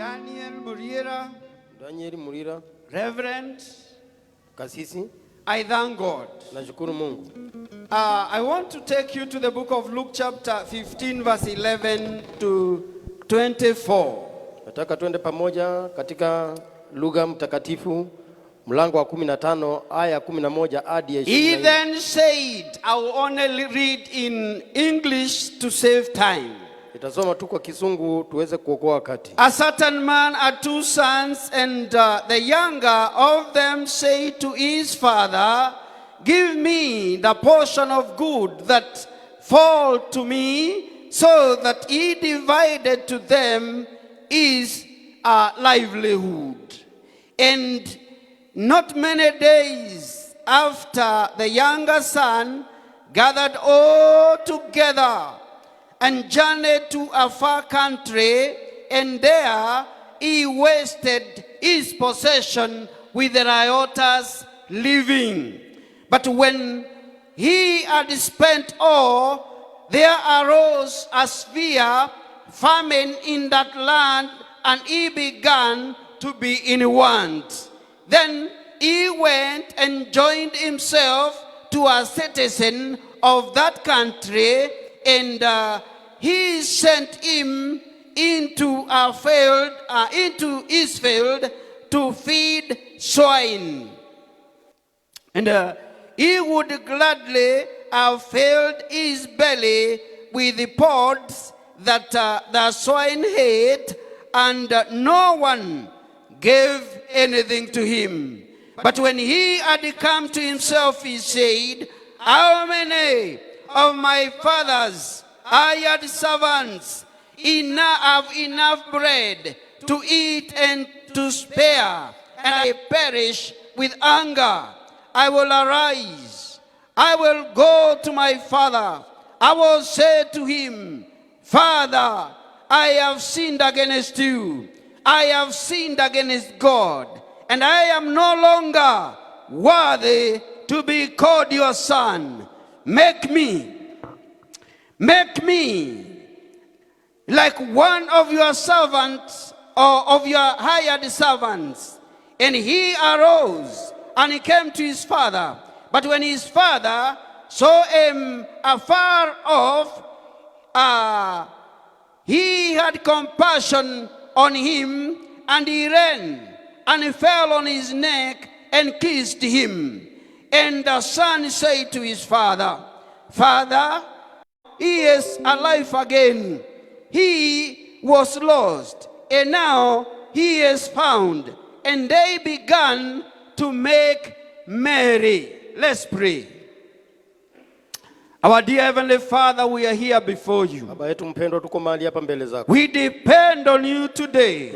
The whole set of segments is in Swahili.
Daniel Murira, Reverend, Kasisi, I thank God. Nashukuru Mungu. I want to take you to the book of Luke chapter 15 verse 11 to 24. Nataka tuende pamoja katika lugha mtakatifu mlango wa 15 aya 11 hadi 20. He then said, I will only read in English to save time. Nitasoma tu kwa Kizungu tuweze kuokoa wakati. A certain man had two sons, and the younger of them said to his father, give me the portion of good that fall to me, so that he divided to them his livelihood. And not many days after, the younger son gathered all together and journeyed to a far country, and there he wasted his possession with the riotous living. But when he had spent all, there arose a severe famine in that land, and he began to be in want. Then he went and joined himself to a citizen of that country, and he sent him into his field to feed swine. And he would gladly have filled his belly with the pods that the swine ate, and no one gave anything to him. But when he had come to himself, he said, how many of my father's hired servants have enough bread to eat and to spare, and I perish with hunger? I will arise, I will go to my father. I will say to him, Father, I have sinned against you. I have sinned against God, and I am no longer worthy to be called your son. Make me like one of your servants, or of your hired servants. And he arose and he came to his father. But when his father saw him afar off, he had compassion on him, and he ran and he fell on his neck and kissed him. And the son said to his father, Father, he is alive again. He was lost, and now he is found. And they began to make merry. Let's pray. Our dear Heavenly Father, we are here before you. We depend on you today.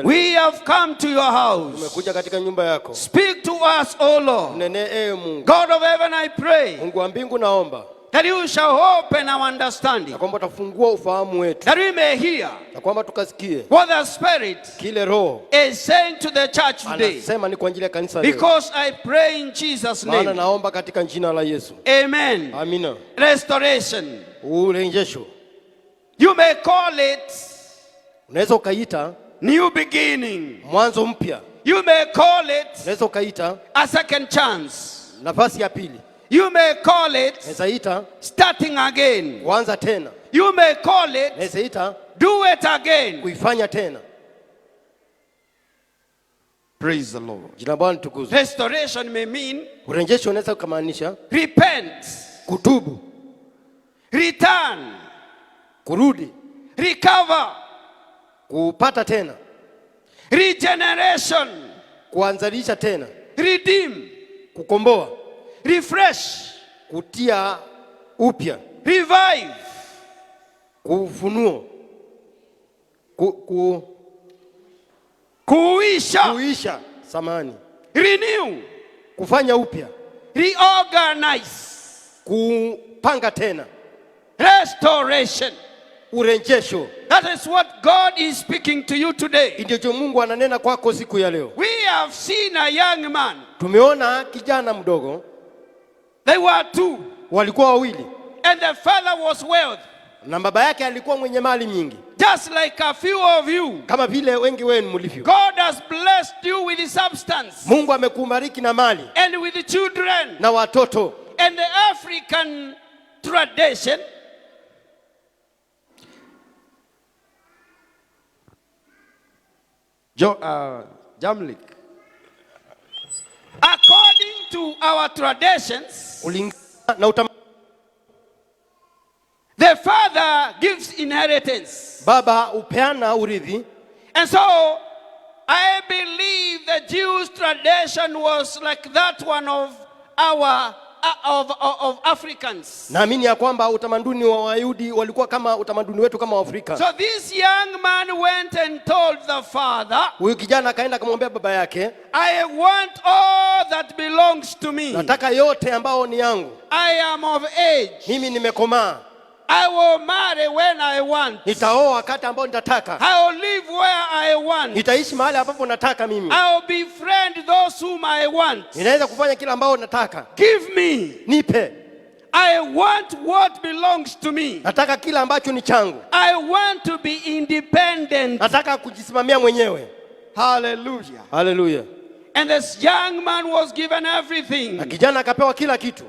We have come to your house. Speak to us, O Lord. God of heaven, I pray that you shall open our understanding, that we may hear what the Spirit is saying to the church today. Because I pray in Jesus' name. Amen. Amina. Restoration. You may call it new beginning. You may call it a second chance. You may call it starting again. You may call it do it again. Praise the Lord. Restoration may mean repent, return, recover, regeneration, redeem, refresh, kutia upya, revive, kufunuo, kuisha, samani, renew, kufanya upya, reorganize, kupanga tena, restoration, urejesho. That is what God is speaking to you today. Ndicho Mungu ananena kwako siku ya leo. We have seen a young man. Tumeona kijana mdogo. They were two. Walikuwa wawili. And the father was wealthy. Na baba yake alikuwa mwenye mali nyingi. Just like a few of you. Kama vile wengi wenu mlivyo. God has blessed you with the substance. Mungu amekubariki na mali. And with the children. Na watoto. And the African tradition. Jamlik. According to our traditions, the father gives inheritance. Baba upeana urithi. And so I believe the Jewish tradition was like that one of our of Africans. Naamini ya kwamba utamaduni wa Wayahudi walikuwa kama utamaduni wetu kama Waafrika. So this young man went and told the father, huyu kijana akaenda kumwambia baba yake, I want all that belongs to me. Nataka yote ambao ni yangu. I am of age. Mimi nimekomaa. I will marry when I want. Nitaoa wakati ambao nitataka. I will live where I want. Nitaishi mahali ambapo nataka mimi. I will befriend those whom I want. Ninaweza kufanya kila ambao nataka. Give me. Nipe. I want what belongs to me. Nataka kila ambacho ni changu. I want to be independent. Nataka kujisimamia mwenyewe. Hallelujah. Hallelujah. And this young man was given everything. Na kijana akapewa kila kitu.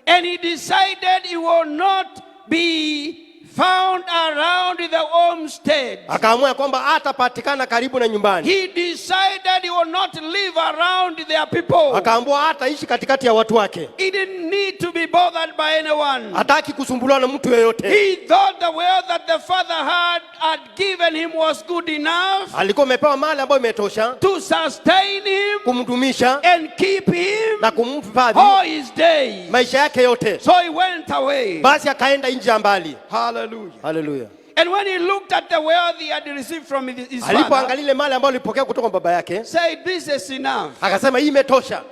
And he decided he will not be found around the homestead. Akaamua kwamba hatapatikana karibu na nyumbani. He decided he will not live around their people. Akaamua hataishi katikati ya watu wake. He didn't need to be bothered by anyone. Hataki kusumbuliwa na mtu yeyote. He thought the wealth that the father had given him was good enough. Alikuwa amepewa mali ambayo imetosha to sustain him, kumdumisha and keep him na kumhifadhi all his days. maisha yake yote. So he went away. Basi akaenda nje ya mbali. Hallelujah. Hallelujah. And when he looked at the wealth he had received from his father, alipoangalia ile mali ambayo alipokea kutoka baba yake, said, this is enough. Akasema hii imetosha.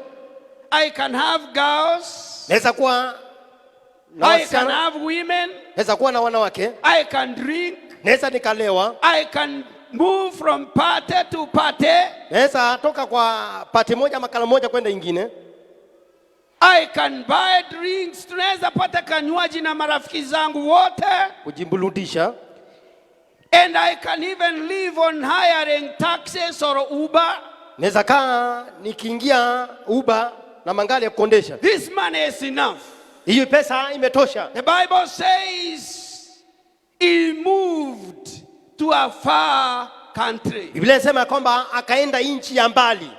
I can have girls. Naweza kuwa na I can have women. Naweza kuwa na wanawake. I can drink. Naweza nikalewa. I can move from party to party. Naweza toka kwa party moja makala moja kwenda nyingine. I can buy drinks. Tunaweza pata kanywaji na marafiki zangu wote. Kujimburudisha. And I can even live on hiring taxis or Uber. Naweza kaa nikiingia Uber na mangali ya kukondesha. This money is enough. Hiyo pesa imetosha. The Bible says he moved to a far country. Biblia inasema kwamba akaenda nchi ya mbali.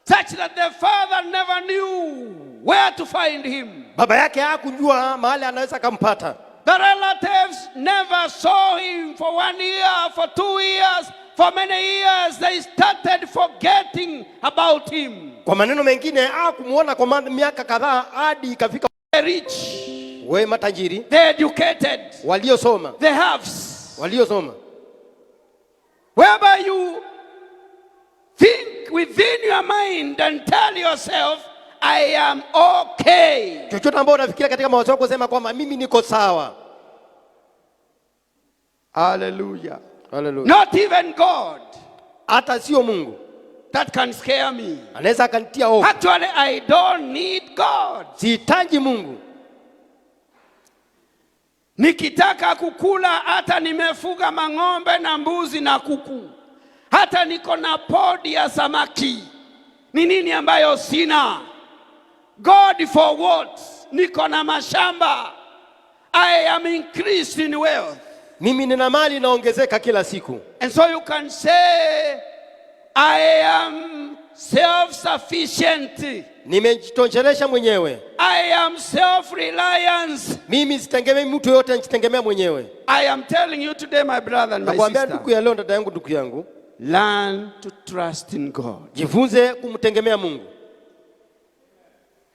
Such that the father never knew where to find him. Baba yake hakujua mahali anaweza kumpata. The relatives never saw him for 1 year, for 2 years, for many years. They started forgetting about him. Kwa maneno mengine hakumuona kwa miaka kadhaa hadi ikafika The rich, we matajiri, the educated, waliosoma, the haves, waliosoma. Whereby you think within your mind and tell yourself, I am okay. Chochote ambao unafikiria katika mawazo yako sema kwamba mimi niko sawa. Hallelujah. Hallelujah. Not even God. Hata sio Mungu. That can scare me. Anaweza akanitia hofu. Actually, I don't need God. Sihitaji Mungu. Nikitaka kukula hata nimefuga mang'ombe na mbuzi na kuku. Hata niko na podi ya samaki. Ni nini ambayo sina? God for what? Niko na mashamba. I am increased in wealth. Mimi nina mali inaongezeka kila siku. And so you can say, I am self-sufficient. Nimejitoshelesha mwenyewe. I am self-reliance. Mimi sitegemei mtu yote, nijitegemea mwenyewe. I am telling you today, my brother and my sister. Ndugu ya leo, dada yangu, ndugu yangu, learn to trust in God. Jifunze kumtegemea Mungu.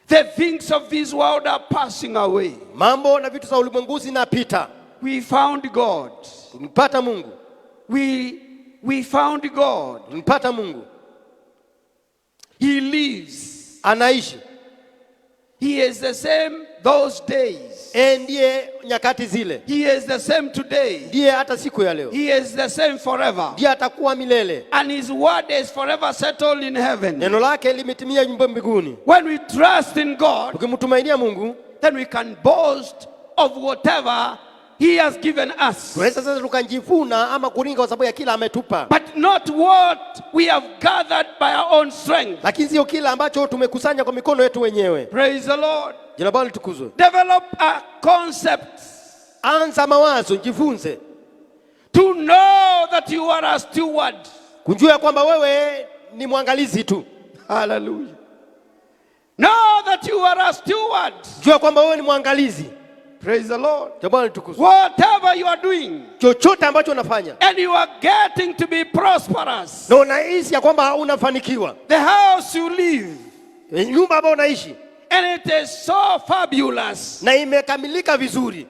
The things of this world are passing away. Mambo na vitu za ulimwengu zinapita. We found God. Mpata Mungu. We found God. Mpata Mungu. He lives. Anaishi. He is the same those days. Ndiye nyakati zile. He is the same today. Ndiye hata siku ya leo. He is the same forever. Ndiye atakuwa milele. And his word is forever settled in heaven. Neno lake limetimia mbinguni. When we trust in God, ukimtumainia Mungu, then we can boast of whatever he has given us. Tunaweza sasa tukajivuna ama kuringa kwa sababu ya kila ametupa. But not what we have gathered by our own strength. Lakini sio kila ambacho tumekusanya kwa mikono yetu wenyewe. Praise the Lord. Jina Bwana litukuzwe. Develop a concept. Anza mawazo, jifunze. To know that you are a steward. Kujua kwamba wewe ni mwangalizi tu. Hallelujah. Know that you are a steward. Jua kwamba wewe ni mwangalizi. Praise the Lord. Jina Bwana litukuzwe. Whatever you are doing, chochote ambacho unafanya, and you are getting to be prosperous, na unahisi ya kwamba unafanikiwa, the house you live, nyumba ambayo unaishi, and it is so fabulous, na imekamilika vizuri,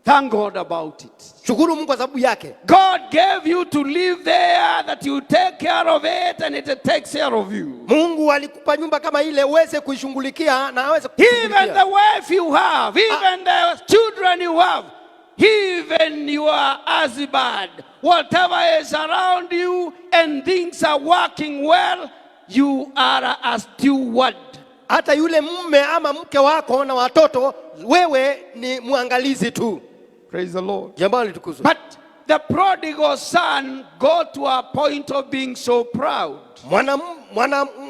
thank God about it. shukuru Mungu kwa sababu yake. God gave you to live there, that you take care of it and it takes care of you. Mungu alikupa nyumba kama ile uweze kuishughulikia na aweze kushughulikia. Even the wife you have, even the children you have, even your husband, whatever is around you and things are working well, you are a steward. Hata yule mume ama mke wako na watoto, wewe ni mwangalizi tu. Praise the Lord. Jamani litukuzwe. But the prodigal son got to a point of being so proud.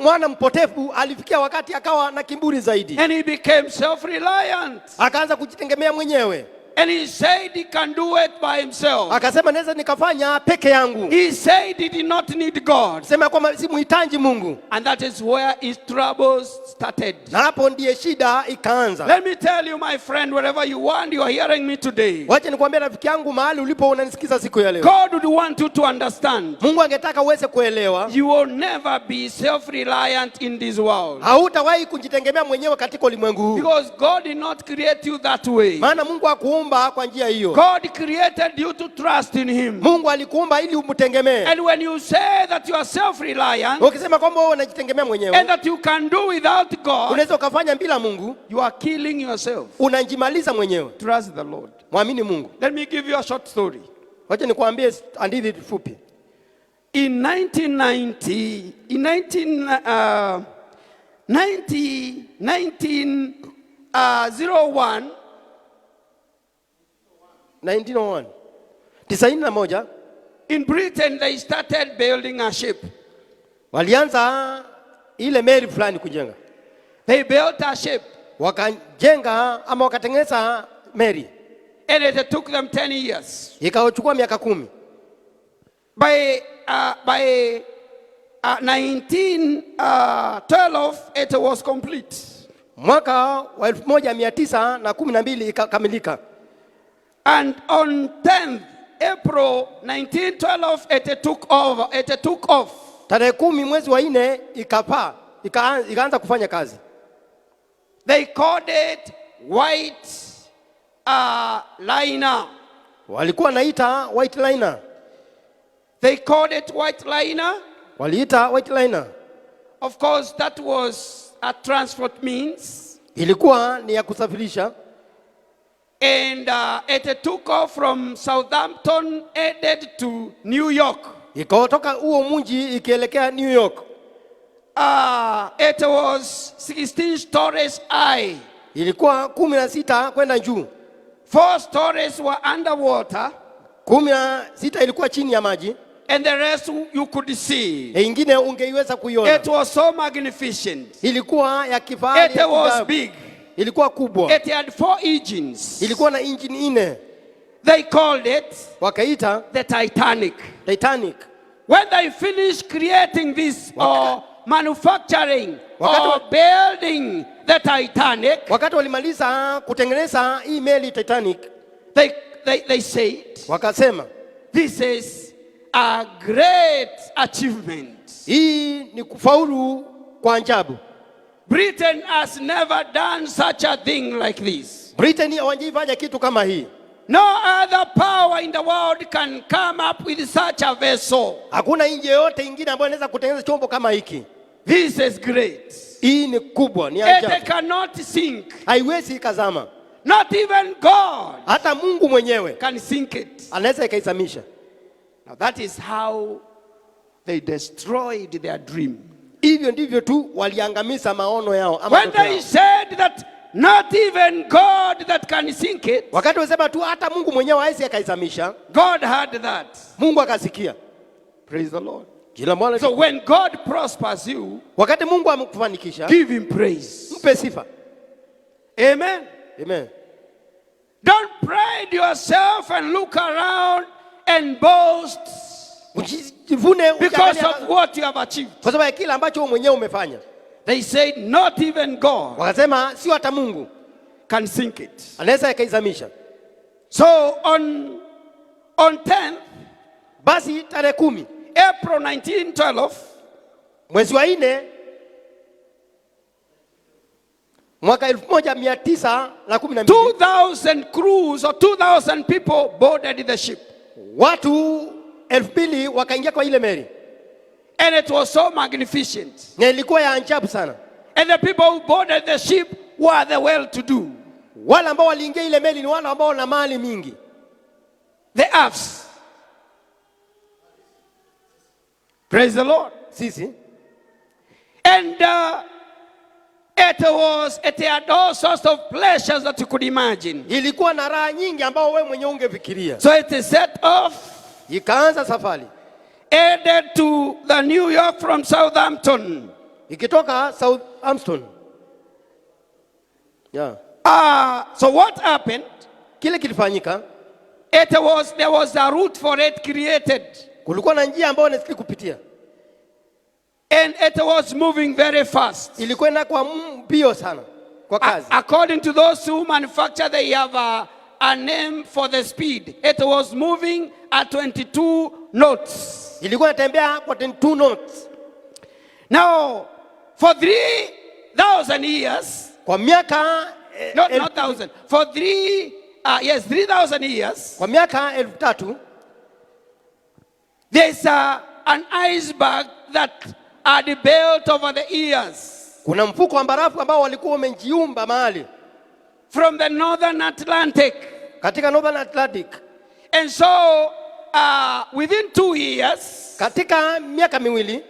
Mwana mpotevu alifikia wakati akawa na kiburi zaidi. And he became self-reliant. Akaanza kujitegemea mwenyewe. And he said he can do it by himself. Akasema naweza nikafanya peke yangu. He said he did not need God. Sema kwamba simhitaji Mungu. And that is where his troubles started. Na hapo ndiye shida ikaanza. Let me tell you, my friend, wherever you are, you are hearing me today. Wacha nikwambie rafiki yangu, mahali ulipo unanisikiza siku ya leo. God would want you to understand. Mungu angetaka uweze kuelewa. You will never be self-reliant in this world. Hautawahi kujitegemea mwenyewe katika ulimwengu huu. Because God did not create you that way. Maana Mungu hakuumba kwa njia hiyo. God created you to trust in him. Mungu alikuumba ili umtegemee. And when you say that you are self-reliant, ukisema kwamba wewe unajitegemea mwenyewe, and that you can do without God, unaweza ukafanya bila Mungu, you are killing yourself. Unajimaliza mwenyewe. Trust the Lord. Mwamini Mungu. Let me give you a short story. Wacha nikwambie hadithi fupi. In 1901, 1901 in Britain they started building a ship. Walianza ile meli fulani kujenga. They built a ship. Wakajenga ama wakatengeneza meli. And it took them 10 years. Ikachukua miaka 10. By 1912 it was complete. Mwaka wa 1912 ikakamilika. And on 10th April 1912 it took off. Tarehe 10 mwezi wa 4 ikapaa, ikaanza kufanya kazi. They called it white liner. Walikuwa naita white liner. They called it white liner. Waliita white liner. Of course that was a transport means. Ilikuwa ni ya kusafirisha. And it took off from Southampton headed to New York. Ikatoka huo mji ikielekea New York. It was 16 stories high. Ilikuwa 16 kwenda juu. 4 stories were underwater. 16 ilikuwa chini ya maji. And the rest you could see. Ingine ungeiweza kuiona. It was so magnificent. Ilikuwa ya kifahari. It was big. Ilikuwa kubwa. It had 4 engines. Ilikuwa na engine 4. They called it wakaita the Titanic. When they finished creating this or manufacturing or building the Titanic, wakati walimaliza kutengeneza hii meli Titanic, they said, wakasema, this is a great achievement. Hii ni kufaulu kwa ajabu. Britain has never done such a thing like this. Britain hawajifanya kitu kama hii. No other power in the world can come up with such a vessel. Hakuna nchi yoyote ingine ambayo inaweza kutengeneza chombo kama hiki. This is great. Hii ni kubwa, ni ajabu. It cannot sink. Haiwezi ikazama. Not even God. Hata Mungu mwenyewe can sink it. Anaweza ikaizamisha. Now that is how they destroyed their dream. Hivyo ndivyo tu waliangamiza maono yao. When they said that not even God that can sink it, wakati wasema tu hata Mungu mwenyewe hawezi akaizamisha, God had that. Mungu akasikia. Praise the Lord. Jina Bwana. So when God prospers you, wakati Mungu amekufanikisha, give him praise. Mpe sifa. Amen. Amen. Don't pride yourself and look around and boast because of what you have achieved. Kwa sababu kile ambacho wewe mwenyewe umefanya. They said not even God, wakasema sio hata Mungu, can sink it. Anaweza akaizamisha. So on 10th, basi tarehe 10 April 1912, mwezi wa 4 mwaka 1912, 2,000 crews or 2,000 people boarded the ship. Watu 2,000 wakaingia kwa ile meli. And it was so magnificent. Na ilikuwa ya ajabu sana. And the people who boarded the ship were the well-to-do. Wale ambao waliingia ile meli ni wale ambao wana mali mingi. The Afs. Praise the Lord. Sisi. And it had all sorts of pleasures that you could imagine. Ilikuwa na raha nyingi ambao wewe mwenyewe ungefikiria. So it set off. Ikaanza safari. Headed to the New York from Southampton. Ikitoka Southampton. Yeah. So what happened? Kile kilifanyika. There was a route for it created. Kulikuwa na njia ambayo inastahili kupitia. And it was moving very fast. Ilikuwa kwa mbio sana kwa kazi. According to those who manufacture, they have a name for the speed. It was moving at 22 knots. Ilikuwa inatembea kwa 22 knots. Now, for 3,000 years, kwa miaka not 1,000, for 3,000 years, kwa miaka 3,000, there's an iceberg that had built over the years. Kuna mfuko wa barafu ambao walikuwa wamejiumba mahali from the northern Atlantic. Katika northern Atlantic. And so within 2 years, katika miaka miwili,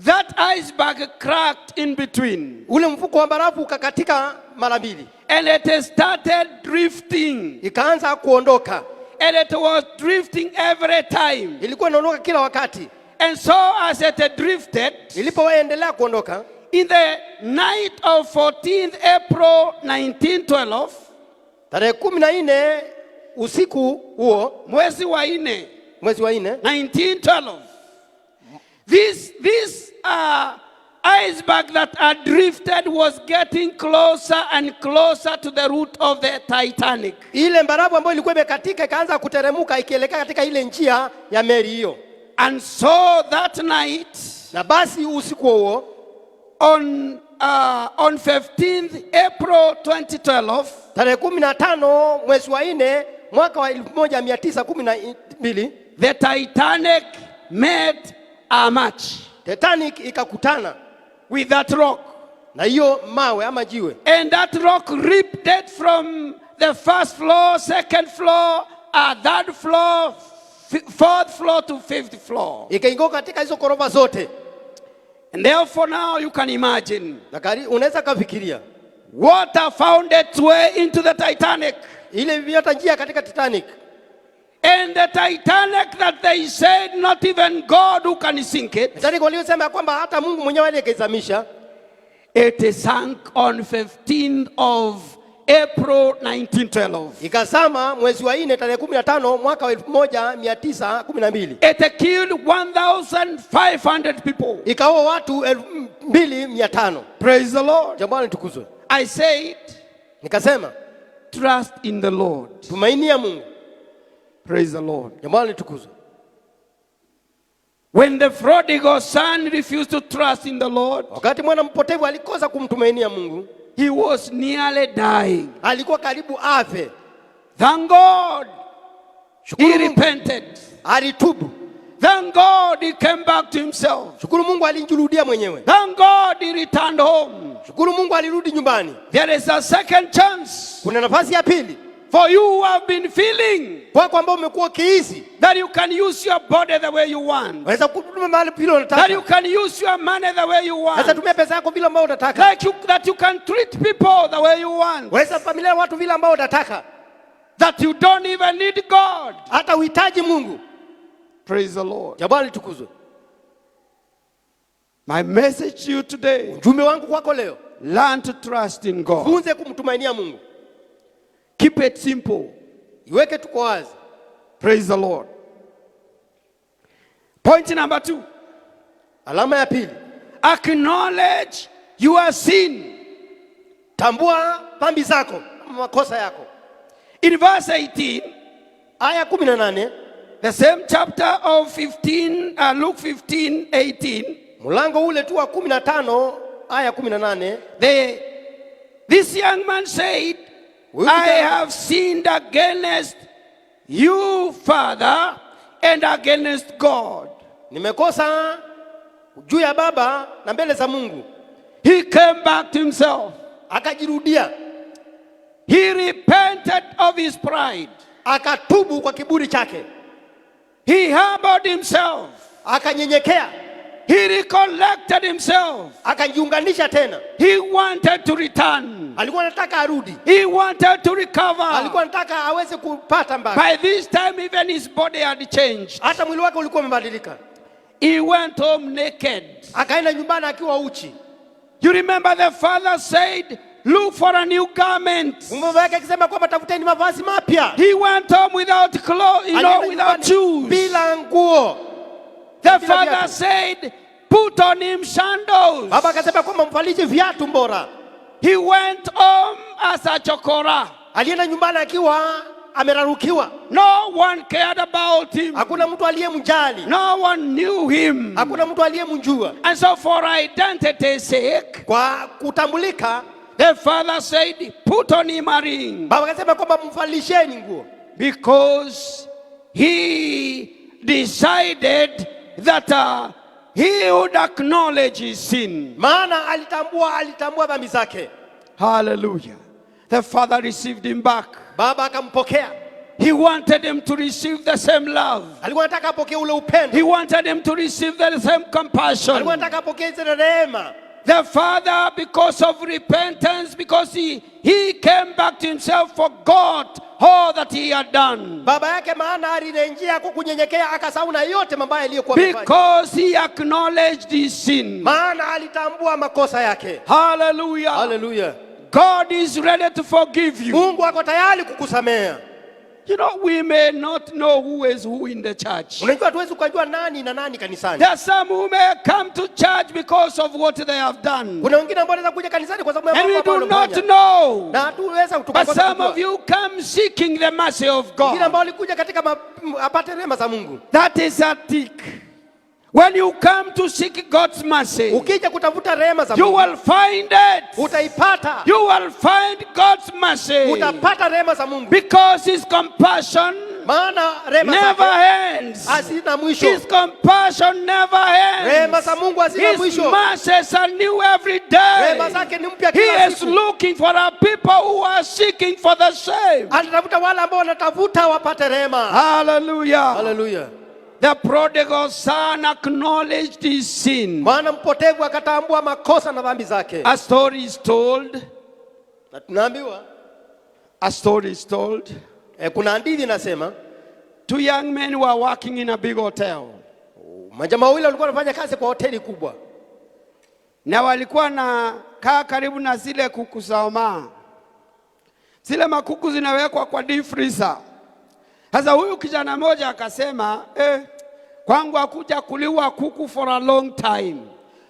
that iceberg cracked in between. Ule mfuko wa barafu ukakatika mara mbili. And it started drifting. Ikaanza kuondoka. And it was drifting every time. Ilikuwa inaondoka kila wakati. And so as it drifted, ilipoendelea kuondoka, in the night of 14th April 1912, tarehe 14 usiku huo, mwezi wa 4 1912, this iceberg that had drifted was getting closer and closer to the route of the Titanic. Ile barafu ambayo ilikuwa imekatika ikaanza kuteremuka ikielekea katika ile njia ya meli hiyo. And so that night, na basi usiku huo, on 15th April 2012, tarehe 15 mwezi wa 4 mwaka wa 1912, the Titanic made a match. Titanic ikakutana with that rock. Na hiyo mawe ama jiwe. And that rock ripped it from the first floor, second floor, third floor, fourth floor to fifth floor. Ikaingia katika hizo korofa zote. And therefore now you can imagine. Unaweza kufikiria. Water found its way into the Titanic. Ile viota njia katika Titanic. And the Titanic that they said not even God who can sink it. Titanic waliosema kwamba hata Mungu mwenyewe ndiye akaizamisha. It sank on 15th of April 1912. Ikasama mwezi wa 4 tarehe 15 mwaka wa 1912. It killed 1,500 people. Ikaua watu 2,500. Praise the Lord. Jamani tukuzwe. I said, nikasema, trust in the Lord. Tumainia Mungu. Praise the Lord. Jamani tukuzwe. When the prodigal son refused to trust in the Lord, wakati mwana mpotevu alikosa kumtumainia Mungu, he was nearly dying. Alikuwa karibu afe. Thank God. He repented. Alitubu. Thank God he came back to himself. Shukuru Mungu alijirudia mwenyewe. Thank God he returned home. Shukuru Mungu alirudi nyumbani. There is a second chance. Kuna nafasi ya pili. For you who have been feeling Kwako ambao umekuwa kiizi, that you can use your body the way you want. waweza kutumia mahali vile unataka. That you can use your money the way you want. Waweza tumia pesa yako vile ambao unataka. That you can treat people the way you want. Waweza familia watu vile ambao unataka. That you don't even need God. Hata uhitaji Mungu. Praise the Lord. Jabali tukuzwe. My message to you today. Ujumbe wangu kwako leo. Learn to trust in God. Funze kumtumainia Mungu. Keep it simple. Iweke tuko wazi. Praise the Lord. Point number 2. Alama ya pili. Acknowledge your sin. Tambua dhambi zako, makosa yako. In verse 18, aya 18, the same chapter of 15, Luke 15:18. Mlango ule tu wa 15 aya 18. This young man said, I have sinned against you, Father, and against God. Nimekosa juu ya baba na mbele za Mungu. He came back to himself. Akajirudia. He repented of his pride. Akatubu kwa kiburi chake. He humbled himself. Akanyenyekea. He recollected himself. Akajiunganisha tena. He wanted to return. Alikuwa anataka arudi. He wanted to recover. Alikuwa anataka aweze kupata mbali. By this time even his body had changed. Hata mwili wake ulikuwa umebadilika. He went home naked. Akaenda nyumbani akiwa uchi. You remember the father said, look for a new garment. Baba yake akisema kwamba tafuteni mavazi mapya. He went home without clothes, without shoes. Bila nguo. The father said, put on him sandals. Baba akasema kwamba mvalishe viatu bora. He went home as a chokora. Alienda nyumbani akiwa amerarukiwa. No one cared about him. Hakuna mtu aliyemjali. No one knew him. Hakuna mtu aliyemjua. And so for identity's sake, kwa kutambulika, the father said, put on him a ring. Baba akasema kwamba mvalisheni nguo. Because he decided that he would acknowledge his sin. Maana alitambua dhambi zake. Hallelujah. The father received him back. Baba akampokea. He wanted him to receive the same love. Alikuwa anataka apokee ule upendo. He wanted him to receive the same compassion. Alikuwa anataka apokee zile rehema. The father, because of repentance, because he came back to himself, forgot all that he had done. Baba yake maana alirejea kwa kunyenyekea akasahau na yote mabaya aliyokuwa amefanya. Because he acknowledged his sin. Maana alitambua makosa yake. Hallelujah. Hallelujah. God is ready to forgive you. Mungu ako tayari kukusamea. You know, we may not know who is who in the church. Unajua tuwezi kujua nani na nani kanisani. There are some who may come to church because of what they have done. Kuna wengine ambao wanaweza kuja kanisani kwa sababu ya And we mambo do not know. Na hatuweza But some of you come seeking the mercy of God. Wengine ambao walikuja katika apate rehema za Mungu. That is a tick. When you come to seek God's mercy, ukija kutafuta rehema za you Mungu, will find it. Utaipata. You will find God's mercy. Utapata rehema za Mungu. Because his compassion maana rehema never ends. Hazina mwisho. His compassion never ends. Rehema za Mungu hazina mwisho. His mercies are new every day. Rehema zake ni mpya He kila is siku. looking for a people who are seeking for the same. Anatafuta wale ambao wanatafuta wapate rehema. Hallelujah. Hallelujah. The prodigal son acknowledged his sin. Mwana mpotevu akatambua makosa na dhambi zake. A story is told. Na tunaambiwa, a story is told. Kuna hadithi inasema, two young men were working in a big hotel. Majamaa wawili walikuwa wanafanya kazi kwa hoteli kubwa. Na walikuwa na kaa karibu na zile kuku za Omaa. Zile makuku zinawekwa kwa deep freezer. Sasa huyu kijana mmoja akasema, kwangu hakuja kuliwa kuku for a long time.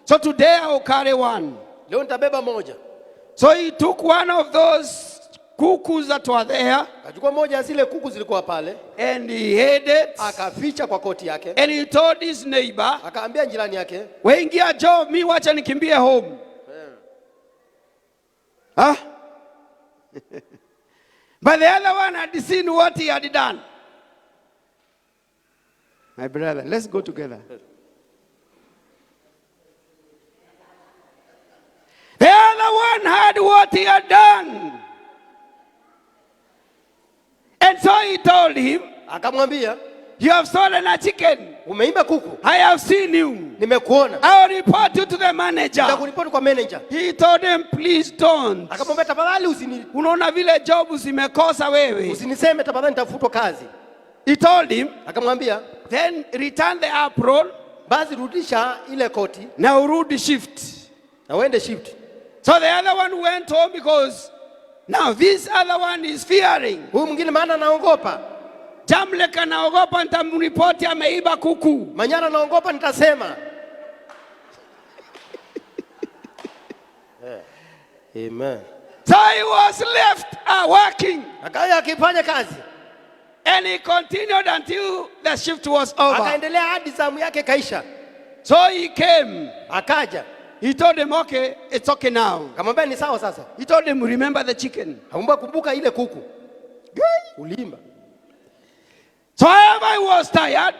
So today I will carry one. Leo nitabeba moja. So he took one of those kukus that were there. Akachukua moja ya zile kuku zilikuwa pale. And he hid it. Akaficha kwa koti yake. And he told his neighbor. Akaambia jirani yake, wewe ingia job, mimi wacha nikimbie home. Huh? But the other one had seen what he had done. My brother, let's go together. The other one had what he had done. And so he told him, Akamwambia, you have stolen a chicken. umeiba kuku. I have seen you. Nimekuona. I will report you to the manager. Nitakuripoti kwa manager. He told him, please don't. Akamwambia, tafadhali Unaona vile job zimekosa wewe. usiniseme tafadhali nitafutwa kazi. He told him, Akamwambia, then return the apron. basi rudisha ile koti Now urudi shift. na uende shift. So the other one went home because now this other one is fearing. Huyu mwingine maana anaogopa. Jamlek anaogopa nitamripoti ameiba kuku. Manyara anaogopa nitasema. Amen. So he was left working. Akaya akifanya kazi. And he continued until the shift was over. Akaendelea hadi zamu yake kaisha. So he came. Akaja. He told him, okay, it's okay now. Akamwambia ni sawa sasa. He told him, remember the chicken. Akamwambia kumbuka ile kuku. Ulimba. So however he was tired,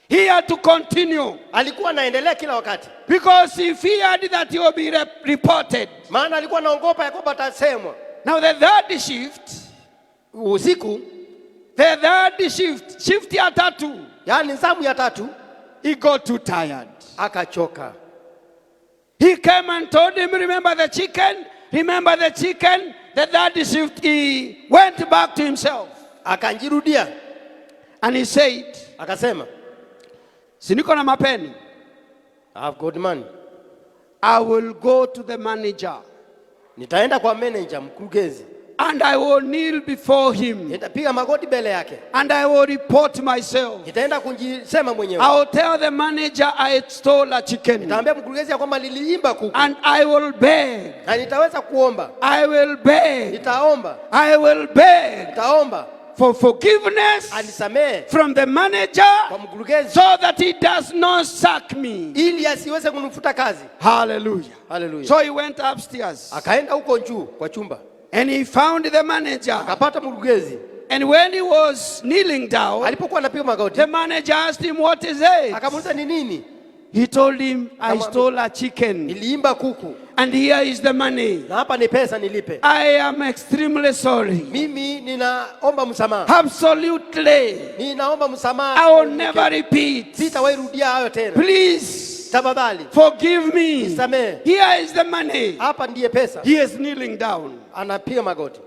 he had to continue. Alikuwa anaendelea kila wakati. Because he feared that he would be reported. Maana alikuwa anaogopa ya kwamba atasemwa. Now the third shift, usiku, the third shift ya tatu, yani zamu ya tatu, he got too tired. Akachoka. He came and told him, remember the chicken? Remember the chicken? The third shift, he went back to himself. Akanjirudia. And he said, akasema, siniko na mapeni. I have got money. I will go to the manager. Nitaenda kwa manager, mkurugenzi. And I will kneel before him. Nitapiga magoti mbele yake. And I will report myself. Nitaenda kujisema mwenyewe. I will tell the manager I stole a chicken. Nitaambia mkurugenzi ya kwamba niliimba kuku. And I will beg. Na nitaweza kuomba. I will beg. Nitaomba. I will beg. Nitaomba for forgiveness anisamehe from the manager kwa mkurugenzi, so that he does not sack me. ili asiweze kunifuta kazi. Hallelujah. Hallelujah. So he went upstairs. Akaenda huko juu kwa chumba. And he found the manager. Akapata mkurugenzi. And when he was kneeling down, alipokuwa anapiga magoti, the manager asked him, what is it? Akamuuliza ni nini? He told him, I stole a chicken. Niliimba kuku. And here is the money. Na hapa ni pesa nilipe. I am extremely sorry. Mimi ninaomba msamaha. Absolutely. Ninaomba msamaha. I will never repeat. Sitawahi rudia hayo tena. Please. Tafadhali. Forgive me. Nisamehe. Here is the money. Hapa ndiye pesa. He is kneeling down. Anapiga magoti.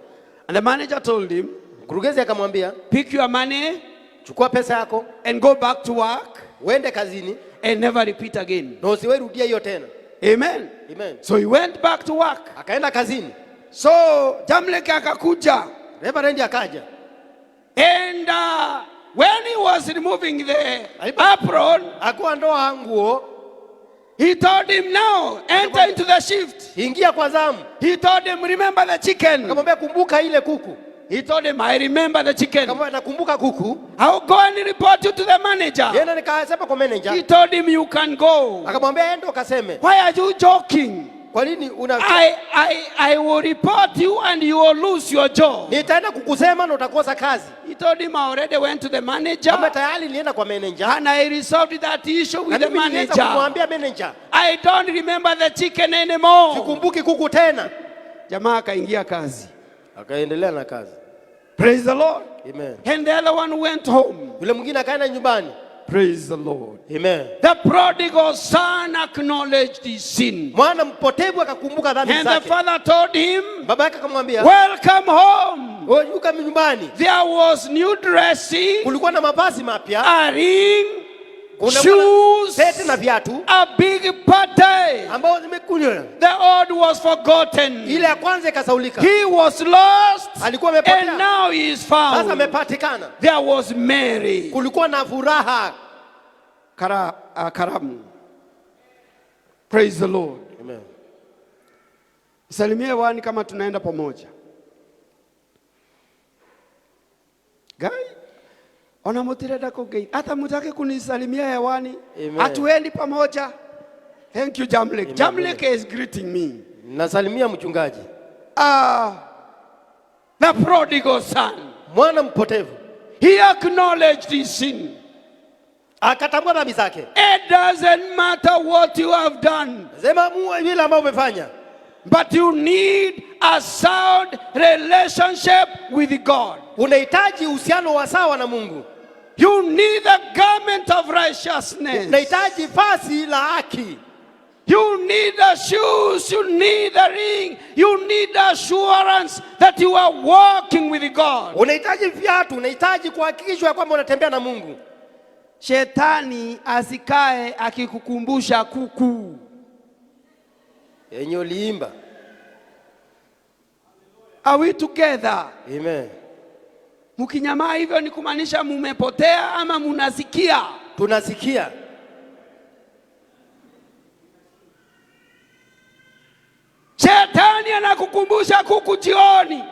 And the manager told him, mkurugenzi akamwambia, pick your money, chukua pesa yako, and go back to work, uende kazini, and never repeat again. na usiwahi rudia hiyo tena. Amen. Amen. So he went back to work. Akaenda kazini. So Jamlek akakuja. Reverend akaja. And when he was removing the apron, akuondoa nguo, he told him, now enter into the shift. Ingia kwa zamu. He told him, remember the chicken. Akamwambia kumbuka ile kuku. He told him, I remember the chicken. Akamwambia nakumbuka kuku. I'll go and report you to the manager. Yeye nikasema kwa manager. He told him, you can go. Akamwambia enda ukaseme. Why are you joking? Kwa nini una I will report you and you will lose your job. Nitaenda kukusema na utakosa kazi. He told him, I already went to the manager. Kama tayari nilienda kwa manager. And I resolved that issue with the manager. Kumwambia manager. I don't remember the chicken anymore. Sikumbuki kuku tena. Jamaa akaingia kazi. Akaendelea na kazi. Praise the Lord. Amen. And the other one went home. Yule mwingine akaenda nyumbani. Praise the Lord. Amen. The prodigal son acknowledged his sin. Mwana mpotevu akakumbuka dhambi zake. And the father told him, baba yake akamwambia, welcome home. Welcome nyumbani. There was new dressing. Kulikuwa na mavazi mapya. A ring. Shoes. Pete na viatu. A big party. Ambao zimekunywa. The old was forgotten. Ile ya kwanza ikasaulika. He was lost. Alikuwa amepotea. And now he is found. Sasa amepatikana. There was Mary. Kulikuwa na furaha. Karamu. Praise the Lord. Amen. Salimie wani kama tunaenda pamoja. Guy, ona mutireda kugei. Hata mutake kunisalimia hewani. Hatuendi pamoja. Thank you, Jamlek. Jamlek is greeting me. Nasalimia mchungaji. The prodigal son. Mwana mpotevu. He acknowledged his sin. Akatambua dhambi zake. It doesn't matter what you have done. Sema vile ambavyo umefanya. But you need a sound relationship with God. Unahitaji uhusiano wa sawa na Mungu. You need the garment of righteousness. Unahitaji vazi la haki. You need the shoes, you need the ring, you need the assurance that you are walking with God. Unahitaji viatu, unahitaji kuhakikishwa kwamba unatembea na Mungu. Shetani asikae akikukumbusha kuku. Yenye uliimba. Are we together? Amen. Mkinyamaa hivyo ni kumaanisha mumepotea ama munasikia? Tunasikia. Shetani anakukumbusha kuku jioni.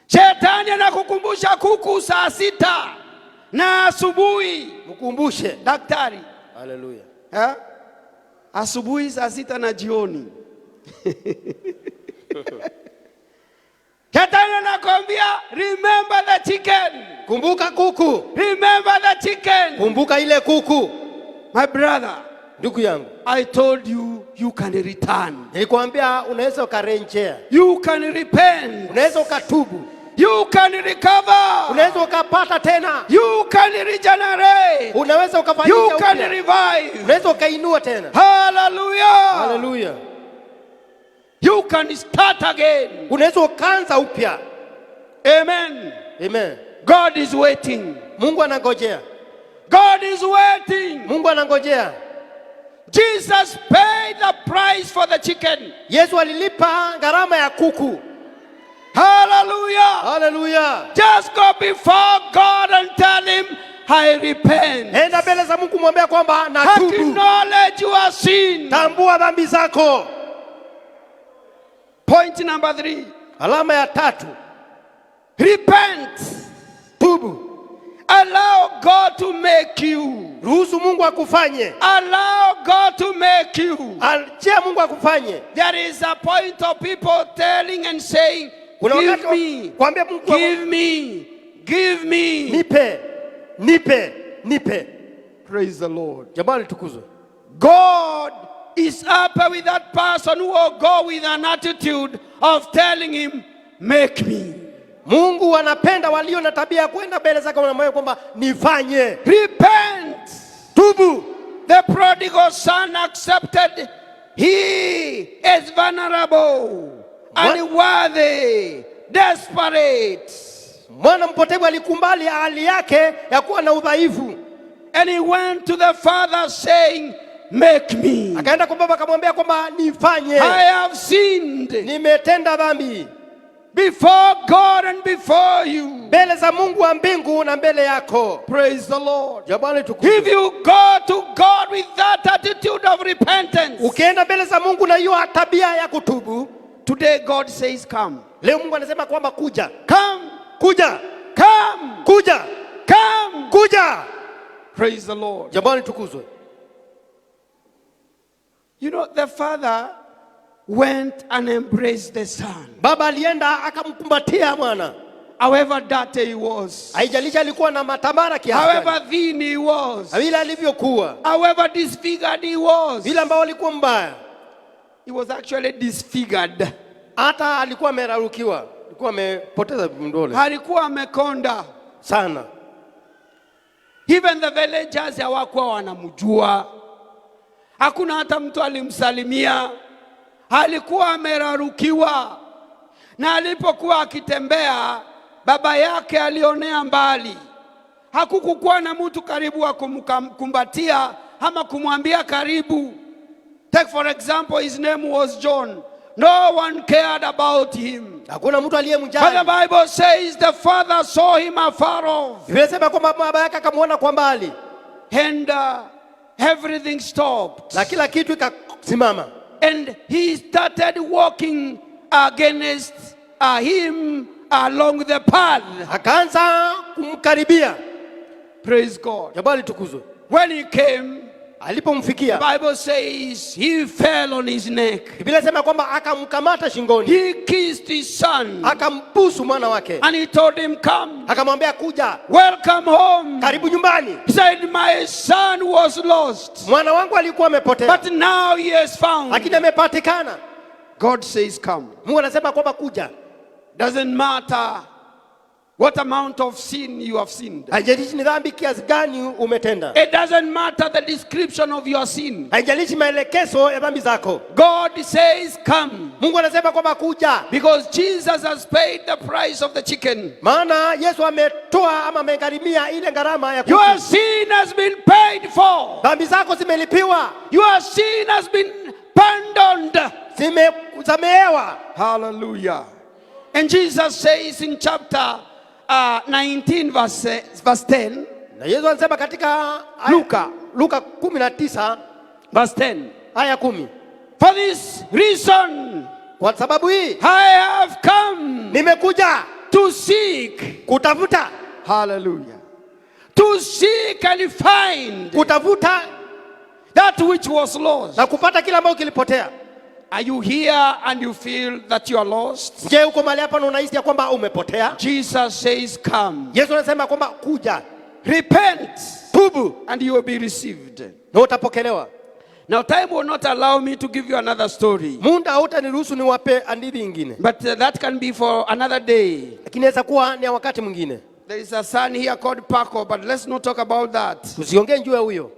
Shetani anakukumbusha kuku saa 6 na asubuhi. Mkumbushe daktari. Hallelujah. Asubuhi saa 6 na jioni. Shetani anakuambia remember the chicken. Kumbuka kuku. Remember the chicken. Kumbuka ile kuku. My brother, ndugu yangu, I told you you can return. Nilikwambia unaweza ukarejea. You can repent. Unaweza ukatubu. You can recover. Unaweza ukapata tena. You can regenerate. Unaweza ukafanyika upya. You can revive. Unaweza ukainua tena. Hallelujah. Hallelujah. You can start again. Unaweza ukaanza upya. Amen. Amen. God is waiting. Mungu anangojea. God is waiting. Mungu anangojea. Jesus paid the price for the chicken. Yesu alilipa gharama ya kuku. Hallelujah. Hallelujah. Just go before God and tell him, I repent. Enda mbele za Mungu mwambie kwamba natubu. Acknowledge your sin. Tambua dhambi zako. Point number 3. Alama ya 3. Repent. Tubu. Allow God to make you. Ruhusu Mungu akufanye. Allow God to make you. Achia Mungu akufanye. There is a point of people telling and saying, give me, kwambia Mungu, give me, give me. Nipe, nipe, nipe. Praise the Lord. Jamani tukuzwe. God is happy with that person who will go with an attitude of telling him, make me. Mungu anapenda walio na tabia kwenda mbele zake na moyo kwamba nifanye. Repent. Tubu. The prodigal son accepted. He is vulnerable, unworthy, desperate. Mwana mpotevu alikubali hali yake ya kuwa na udhaifu. And he went to the father saying, make me. Akaenda kwa baba akamwambia kwamba nifanye. I have sinned. Nimetenda dhambi. Before God and before you. Mbele za Mungu wa mbingu na mbele yako. Praise the Lord. Jamani tukuzwe. If you go to God with that attitude of repentance. Ukienda mbele za Mungu na hiyo tabia ya kutubu. Today God says come. Leo Mungu anasema kwamba kuja. Come. Kuja. Come. Kuja. Come. Kuja. Praise the Lord. Jamani tukuzwe. You know, the father went and embraced the son. Baba alienda akamkumbatia mwana. However dirty he was. Haijalisha alikuwa na matambara kiasi. However thin he was. Vile alivyokuwa. However disfigured he was. Vile ambao alikuwa mbaya. He was actually disfigured. Hata alikuwa amerarukiwa. Alikuwa amepoteza mdole. Alikuwa amekonda sana. Even the villagers hawakuwa wanamjua. Hakuna hata mtu alimsalimia. Alikuwa amerarukiwa. Na alipokuwa akitembea, baba yake alionea mbali. Hakukuwa na mtu karibu wa kumkumbatia ama kumwambia karibu. Take for example, his name was John. No one cared about him. Hakuna mtu aliyemjali. But the Bible says the father saw him afar off. Inasema kwamba baba yake akamwona kwa mbali. And everything stopped. Na kila kitu ikasimama. And he started walking against him along the path. Akaanza kumkaribia. Praise God. Jabali tukuzwe. When he came, alipomfikia, the Bible says he fell on his neck. Biblia inasema kwamba akamkamata shingoni. He kissed his son. Akambusu mwana wake. And he told him, come. Akamwambia kuja. Welcome home. Karibu nyumbani. He said, my son was lost. Mwana wangu alikuwa amepotea. But now he is found. Lakini amepatikana. God says come. Mungu anasema kwamba kuja. Doesn't matter what amount of sin you have sinned. Haijalishi ni dhambi kiasi gani umetenda. It doesn't matter the description of your sin. Haijalishi maelekezo ya dhambi zako. God says come. Mungu anasema kwamba kuja. Because Jesus has paid the price of the chicken. Maana Yesu ametoa ama amegharimia ile gharama ya kufa. Your sin has been paid for. Dhambi zako zimelipiwa. Your sin has been pardoned. Zimesamehewa. Hallelujah. And Jesus says in chapter 19 verse 10. Na Yesu anasema katika Luka 19 verse 10. Aya 10. For this reason, kwa sababu hii, I have come. Nimekuja to seek. Kutafuta. Hallelujah. To seek and find. Kutafuta that which was lost. Na kupata kile ambacho kilipotea. Are you here and you feel that you are lost? Je, uko mahali hapa na unahisi ya kwamba umepotea? Jesus says come. Yesu anasema kwamba kuja. Repent. Tubu. And you will be received. Na utapokelewa. Now time will not allow me to give you another story. Muda hautaniruhusu niwape hadithi nyingine. But that can be for another day. Lakini inaweza kuwa ni wakati mwingine. There is a son here called Paco, but let's not talk about that. Tusiongee juu ya huyo.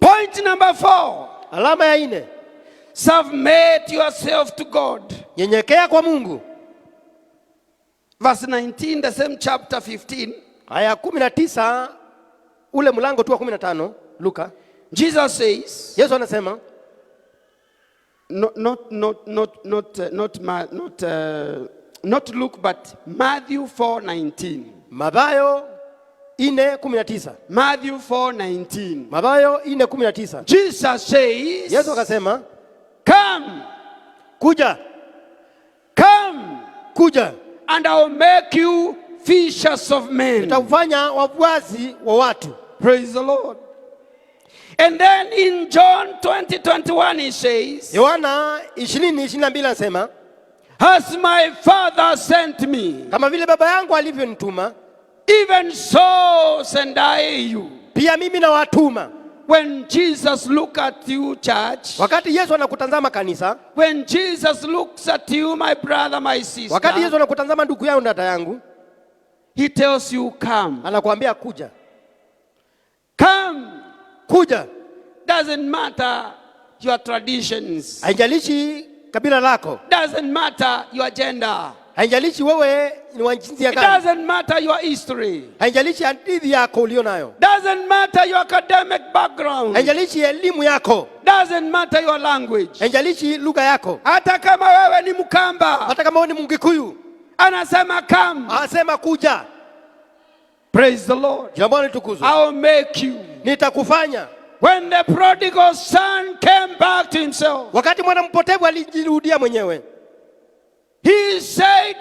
Point number 4. Alama ya 4. Submit yourself to God. Nyenyekea kwa Mungu. Verse 19, the same chapter 15. Aya 19 ule mlango tu wa 15 Luka. Jesus says, Yesu anasema not Luke, but Matthew 4:19. Mathayo 4:19. Matthew 4:19. Mathayo 4:19. Jesus says, Yesu akasema, come, kuja, come, kuja, and I will make you fishers of men. Nitakufanya wavuazi wa watu. Praise the Lord. And then in John 20:21 he says, Yohana 20:22 anasema, as my Father sent me, kama vile baba yangu alivyonituma, even so send I you. pia mimi nawatuma. When Jesus looks at you, church, Wakati Yesu anakutazama kanisa, when Jesus looks at you, my brother, my sister, wakati Yesu anakutazama ndugu yangu, dada yangu, he tells you come. anakuambia kuja. Come. Kuja. Doesn't matter your traditions. Haijalishi kabila lako. Doesn't matter your gender. Haijalishi wewe ni wa jinsia It gani. doesn't matter your history. Haijalishi hadithi yako ulionayo. Doesn't matter your academic background. Haijalishi elimu yako. Doesn't matter your language. Haijalishi lugha yako. Hata kama wewe ni Mkamba, hata kama wewe ni Mgikuyu, anasema come. Anasema kuja. Praise the Lord. Jina Bwana litukuzwe. I will make you. Nitakufanya. When the prodigal son came back to himself, wakati mwana mpotevu alijirudia mwenyewe, he said,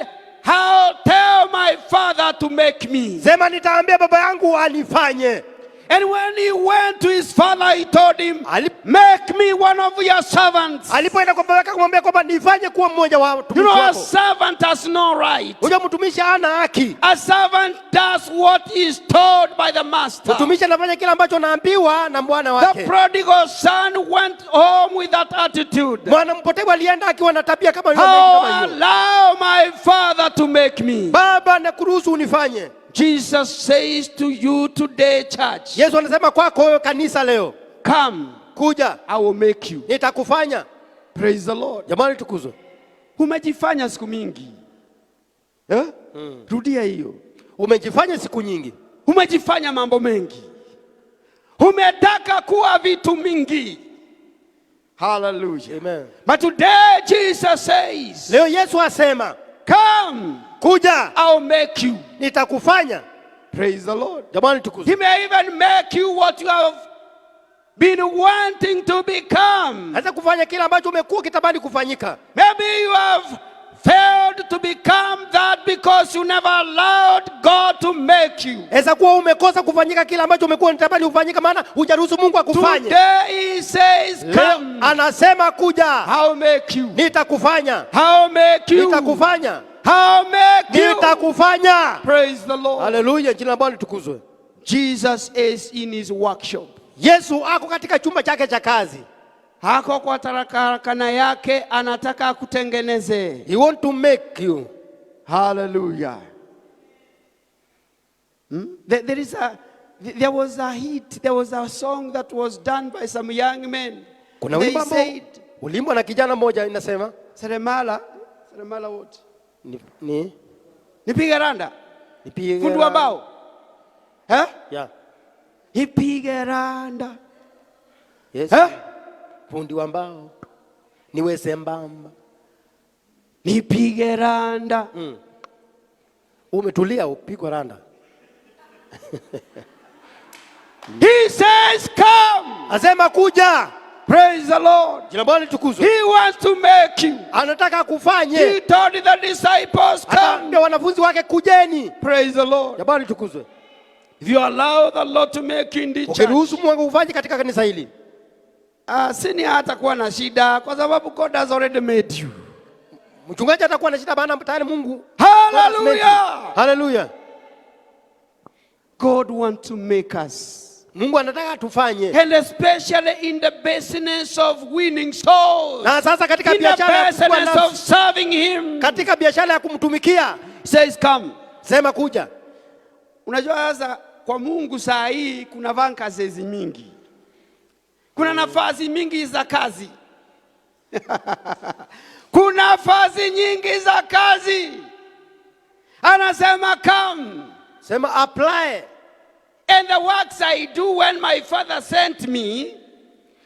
I'll tell my father to make me. Sema nitaambia baba yangu anifanye. And when he went to his father, he told him, make me one of your servants. Alipoenda kwa baba yake kumwambia kwamba nifanye kuwa mmoja wa watumishi wako. wako. A servant has no right. Unajua mtumishi hana haki. A servant does what is told by the master. Mtumishi anafanya kile ambacho anaambiwa na bwana wake. The prodigal son went home with that attitude. Mwana mpotevu alienda akiwa na tabia kama hiyo. Allow my father to make me. Baba nakuruhusu unifanye. Jesus says to you today, church. Yesu anasema kwako kanisa leo, come, kuja, I will make you. Nitakufanya. Praise the Lord. Jamani tukuzwe. Umejifanya siku mingi. Rudia hiyo. Umejifanya siku nyingi. Umejifanya mambo mengi. Umetaka kuwa vitu mingi. Hallelujah. Amen. But today Jesus says, leo Yesu asema, come, kuja, I'll make you. Nitakufanya. Praise the Lord. Jamani tukuzwe. He may even make you what you have been wanting to become. Hata kufanya kile ambacho umekuwa ukitamani kufanyika. Maybe you have failed to become that because you never allowed God to make you. Eza kuwa umekosa kufanyika kile ambacho umekuwa unatamani ufanyika, maana hujaruhusu Mungu akufanye. Today he says, come. Anasema kuja. I'll make you. Nitakufanya. I'll make you. Nitakufanya. I'll make you. Nitakufanya. Praise the Lord. Hallelujah. Jina la Bwana litukuzwe. Jesus is in his workshop. Yesu ako katika chumba chake cha kazi. hako kwa tarakana yake anataka akutengeneze. He want to make you. Hallelujah. There was a hit, there was a song that was done by some young men. Kuna wimbo ulimbwa na kijana mmoja inasema seremala what? Nipige randa. Fundi wa bao. Yeah. Nipige randa. Yes. Fundi wa mbao. Niwe sembamba. Nipige randa. Umetulia upigwe randa. He says come. Asema kuja. Praise the Lord. Jina Bwana litukuzwe. He wants to make you. Anataka kufanye. He told the disciples come. Ndio wanafunzi wake kujeni. Praise the Lord. Jina Bwana litukuzwe. If you allow the Lord to make you in the church. Ukiruhusu Mungu ufanye katika kanisa hili. Sini hatakuwa na shida kwa sababu God has already made you. Mchungaji atakuwa na shida maana tayari Mungu. Hallelujah. Hallelujah. God wants to make us. Mungu anataka tufanye. And especially in the business of winning souls. Na sasa katika biashara ya business of serving him. Katika biashara ya kumtumikia. Says come. Sema kuja. Unajua sasa kwa Mungu saa hii kuna vacancies mingi. Kuna nafasi mingi za kazi. Kuna nafasi nyingi za kazi. Anasema come. Sema apply. And the works I do when my father sent me.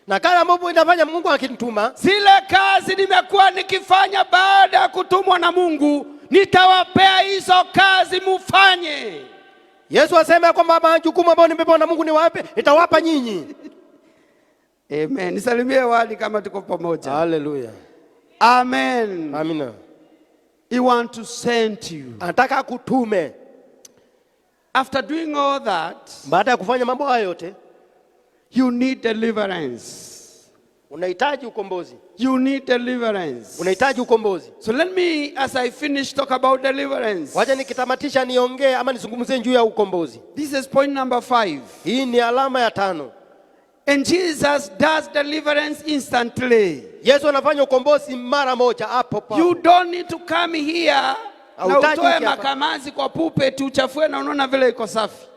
Na kama mambo inafanya Mungu akinituma. Zile kazi nimekuwa nikifanya baada ya kutumwa na Mungu. Nitawapea hizo kazi mufanye. Yesu asema kwamba majukumu ambayo nimepewa na Mungu niwape, nitawapa nyinyi. Amen. Nisalimie wali kama tuko pamoja. Hallelujah. Amen. Amina. He want to send you. Anataka kutume. After doing all that, baada ya kufanya mambo hayo yote, you need deliverance. Unahitaji ukombozi. You need deliverance. Unahitaji ukombozi. So let me, as I finish, talk about deliverance. Wacha nikitamatisha niongee ama nizungumzie juu ya ukombozi. This is point number 5. Hii ni alama ya 5. And Jesus does deliverance instantly. Yesu anafanya ukombozi mara moja hapo hapo. You don't need to come here na utoe makamazi kwa pulpit uchafue na unaona vile iko safi.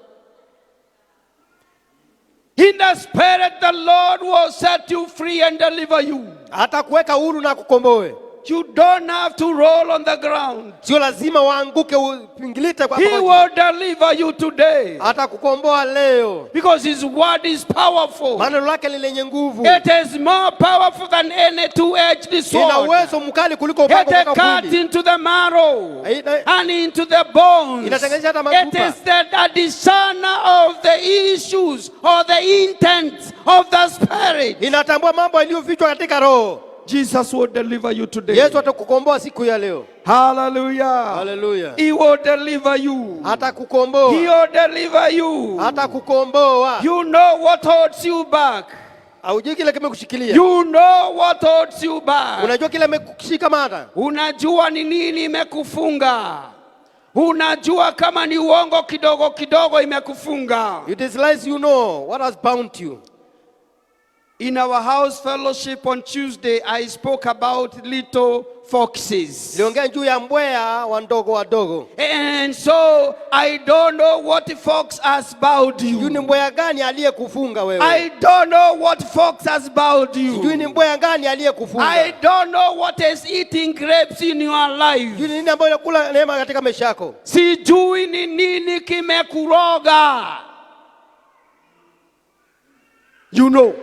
In the spirit the Lord will set you free and deliver you. Atakuweka huru na kukomboe. You don't have to roll on the ground. Sio lazima waanguke upingilite kwa He will deliver you today. Atakukomboa leo. Because his word is powerful. Maneno lake ni lenye nguvu. It is more powerful than any two-edged sword. Ina uwezo mkali kuliko upanga wa mwili. It cut into the marrow and into the bones. Inatenganisha hata mafupa. It is the discerner of the issues or the intents of the spirit. Inatambua mambo yaliyofichwa katika roho. Jesus will deliver you today. Yesu atakukomboa siku ya leo. Hallelujah. Hallelujah. He will deliver you. Atakukomboa. He will deliver you. Atakukomboa. You know what holds you back. Haujui kile kimekushikilia. You know what holds you back. Unajua kile kimekushika mata. Unajua ni nini imekufunga. Unajua kama ni uongo kidogo kidogo imekufunga. It is lies you know what has bound you. In our house fellowship on Tuesday, I spoke about little foxes. Niongea juu ya mbweha wadogo wadogo. And so I don't know what fox has bound you. Sijui ni mbweha gani aliyekufunga wewe. I don't know what fox has bound you. Sijui ni mbweha gani aliyekufunga. I don't know what is eating grapes in your life. Sijui nini ambayo inakula neema katika maisha yako. Sijui ni nini kimekuroga. You know.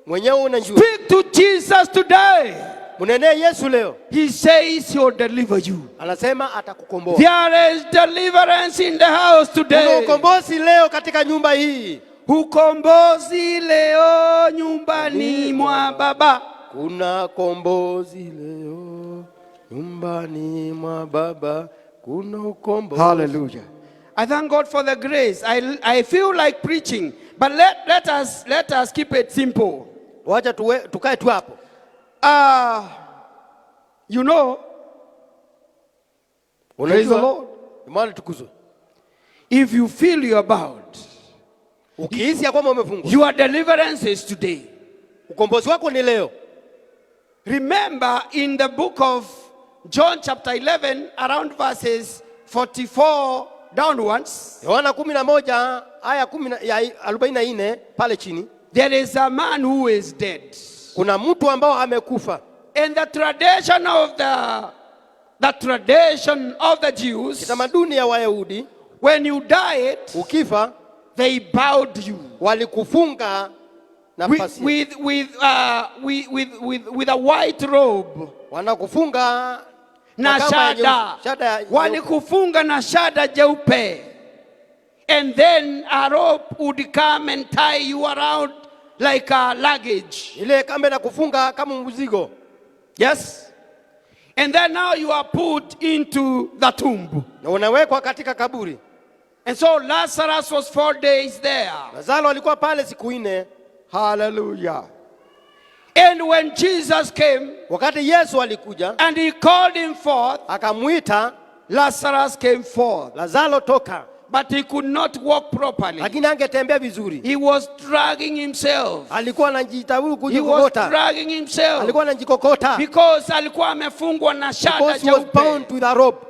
Mwenyewe unajua. Speak to Jesus today. Munene Yesu leo. He says he'll deliver you. Anasema atakukomboa. There is deliverance in the house today. Kuna ukombozi leo katika nyumba hii. Ukombozi leo nyumbani mwa Baba. Kuna kombozi leo nyumbani mwa Baba. Kuna ukombozi. Hallelujah. I thank God for the grace. I feel like preaching, but let us keep it simple. Wacha tukae tu hapo. You know, praise the Lord. Imani tukuzwe. If you feel you are bound, ukihisi ya kwamba umefungwa, your deliverance is today. Ukombozi wako ni leo. Remember in the book of John chapter 11 around verses 44 downwards. Yohana 11 aya 44 pale chini. There is a man who is dead. Kuna mtu ambao amekufa. And the tradition of the Jews, kitamaduni ya Wayahudi, when you died, ukifa, they bowed you. Walikufunga na pasi. With a white robe. Wanakufunga na shada. Walikufunga na shada jeupe. And then a rope would come and tie you around like a luggage. Ile kamba na kufunga kama mzigo. Yes. And then now you are put into the tomb. Na unawekwa katika kaburi. And so Lazarus was 4 days there. Lazaro alikuwa pale siku 4. Hallelujah. And when Jesus came, wakati Yesu alikuja, and he called him forth, akamuita, Lazarus came forth. Lazaro toka. But he could not walk properly. Lakini angetembea vizuri. He was dragging himself. Alikuwa anajitawuru kujikokota. He was dragging himself. Alikuwa anajikokota. Because alikuwa amefungwa na shada jeupe. Because he was bound with a rope.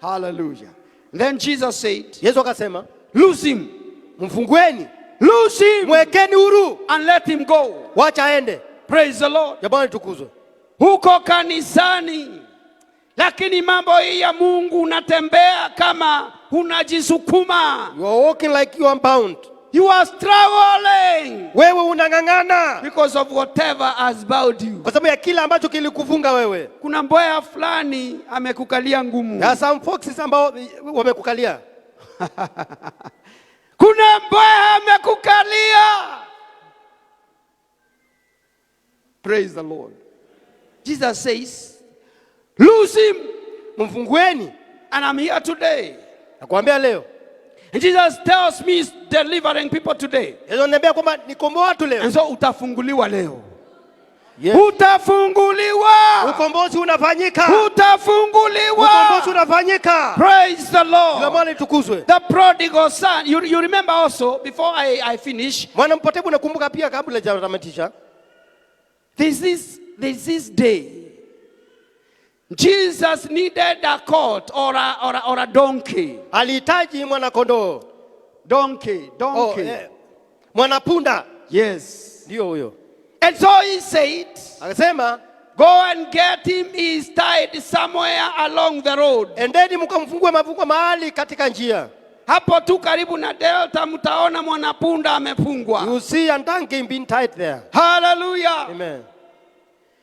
Hallelujah. Then Jesus said, Yesu akasema, loose him. Mfungueni. Loose him. Mwekeni huru. And let him go. Wacha aende. Praise the Lord. Jamani tukuzwe. Huko kanisani, lakini mambo hii ya Mungu unatembea kama unajisukuma. You are walking like you are bound. You are struggling. Wewe unangangana. Because of whatever has bowed you. Kwa sababu ya kila ambacho kilikufunga wewe. Kuna mboya fulani amekukalia ngumu. There are some foxes ambao wamekukalia. Kuna mboya amekukalia. Praise the Lord. Jesus says, loose him. Mfungueni. And I'm here today. Nakwambia leo. And Jesus tells me he's delivering people today. Yesu ananiambia kwamba nikomboa watu leo. And so utafunguliwa leo. Yes. Utafunguliwa. Ukombozi unafanyika. Utafunguliwa. Ukombozi unafanyika. Praise the Lord. Jamani tukuzwe. The prodigal son. You remember also, before I finish. Mwana mpotevu nakumbuka pia kabla hajatamatisha. This is day. Jesus needed a colt or a donkey. Alihitaji mwana kondoo. Donkey. Mwana punda. Yes. Ndio huyo. And so he said, akasema, go and get him. He is tied somewhere along the road. Endeni mkamfungue mafungo mahali katika njia. Hapo tu karibu na Delta mtaona mwanapunda amefungwa. You see a donkey being tied there. Hallelujah. Amen.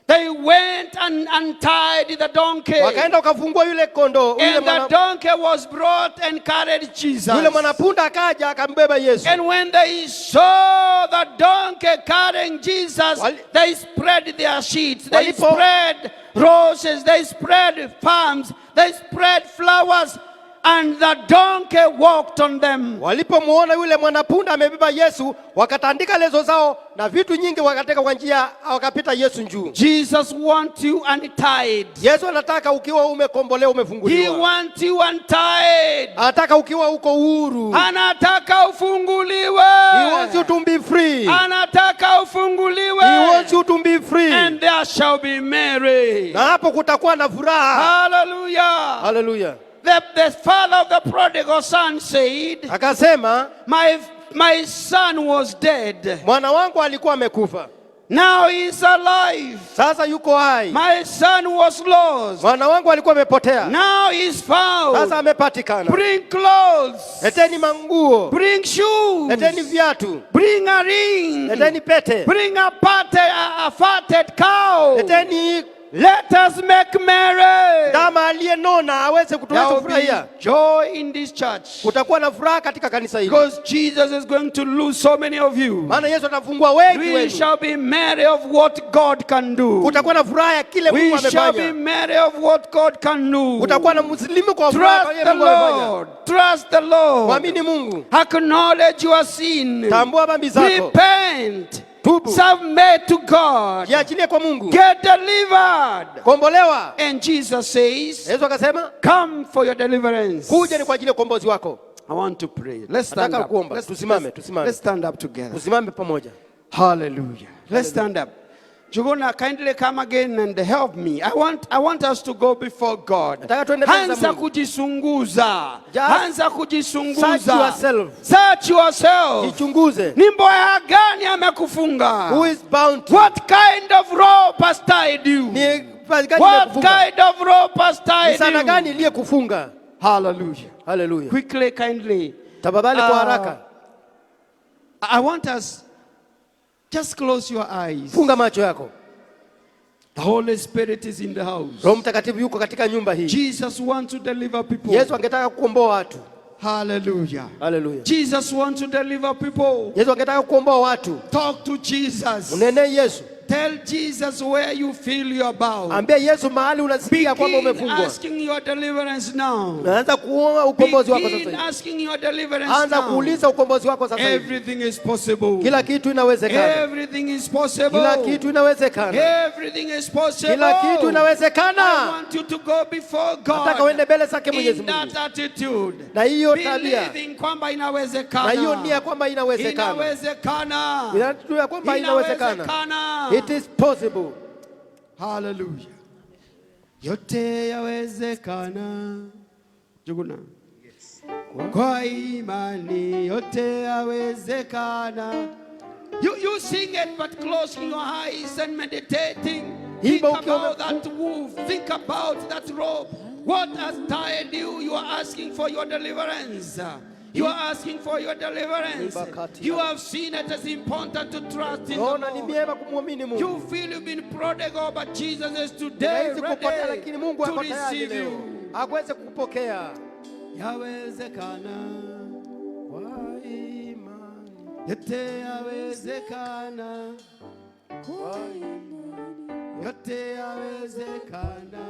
They went and untied the donkey. Wakaenda wakafungua yule kondoo. And the donkey was brought and carried Jesus. Yule mwanapunda akaja akambeba Yesu. And when they saw the donkey carrying Jesus, they spread their sheets. They spread roses. They spread palms. They spread flowers. And the donkey walked on them. Walipomuona yule mwanapunda amebeba Yesu, wakatandika lezo zao na vitu nyingi wakateka kwa njia, wakapita Yesu njuu. Jesus wants you untied. Yesu anataka ukiwa umekombolewa, umefunguliwa. He wants you untied. Anataka ukiwa uko huru. Anataka ufunguliwe. He wants you to be free. Anataka ufunguliwe. He wants you to be free. And there shall be Mary. Na hapo kutakuwa na furaha. Hallelujah. Hallelujah. The father of the prodigal son said, akasema, my son was dead. Mwana wangu alikuwa amekufa. Now he is alive. Sasa yuko hai. My son was lost. Mwana wangu alikuwa amepotea. Now he is found. Sasa amepatikana. Bring clothes. Leteni manguo. Bring shoes. Leteni viatu. Bring a ring. Leteni pete. Bring a fatted cow. Leteni, let us make merry. Ndama aliyenona aweze kufurahia. Joy in this church. Kutakuwa na furaha katika kanisa hili. Because Jesus is going to lose so many of you. Maana Yesu atafungua wengi wenu. We shall be merry of what God can do. Kutakuwa na furaha ya kile Mungu amefanya. We shall be merry of what God can do. Kutakuwa na muslimu kwa furaha kwa Mungu amefanya. Trust the Lord. Mwamini Mungu. Acknowledge your sin. Tambua dhambi zako. Repent. Tubu. Submit to God. Jiachilie kwa Mungu. Get delivered. Kombolewa. And Jesus says, Yesu akasema, come for your deliverance. Kuja ni kwa ajili ya ukombozi wako. I want to pray. Let's stand up. Tusimame. Let's stand up together. Tusimame pamoja. Hallelujah. Let's stand up. Juguna, kindly come again and help me. I want us to go before God. Hanza kujisunguza. Hanza kujisunguza. Search yourself. Search yourself. Jichunguze. Nimbo ya gani amekufunga? Who is bound to? What kind of rope has tied you? What kind of rope has tied you? Sana gani iliye kufunga? Hallelujah. Hallelujah. Quickly, kindly. Tababali kwa haraka. I want us, just close your eyes. Funga macho yako. The Holy Spirit is in the house. Roho Mtakatifu yuko katika nyumba hii. Jesus wants to deliver people. Yesu angetaka kukomboa watu. Hallelujah. Hallelujah. Jesus wants to deliver people. Yesu angetaka kukomboa watu. Talk to Jesus. Unene Yesu. Tell Jesus where you feel you're bound. Ambia Yesu mahali unasikia kwamba umefungwa. Begin asking your deliverance now. Anza kuomba ukombozi wako sasa. Begin asking your deliverance now. Anza kuuliza ukombozi wako sasa hivi. Everything is possible. Kila kitu inawezekana. Everything is possible. Kila kitu inawezekana. Everything is possible. Kila kitu inawezekana. I want you to go before God. Nataka uende mbele zake Mwenyezi In Mungu. that attitude. Na hiyo tabia. Believing kwamba inawezekana. Na hiyo nia kwamba inawezekana. Inawezekana. Inatujua kwamba inawezekana. It is possible. Hallelujah. Yote yawezekana. Juguna. Yes. Kwa imani yote yawezekana. You sing it but closing your eyes and meditating. Think about that wolf. Think about that rope. What has tied you? You are asking for your deliverance. You are asking for your deliverance. You have seen it as important to trust in the Lord. You feel you've been prodigal, but Jesus is today ready to receive you. Yawezekana. Yote yawezekana. Yote yawezekana.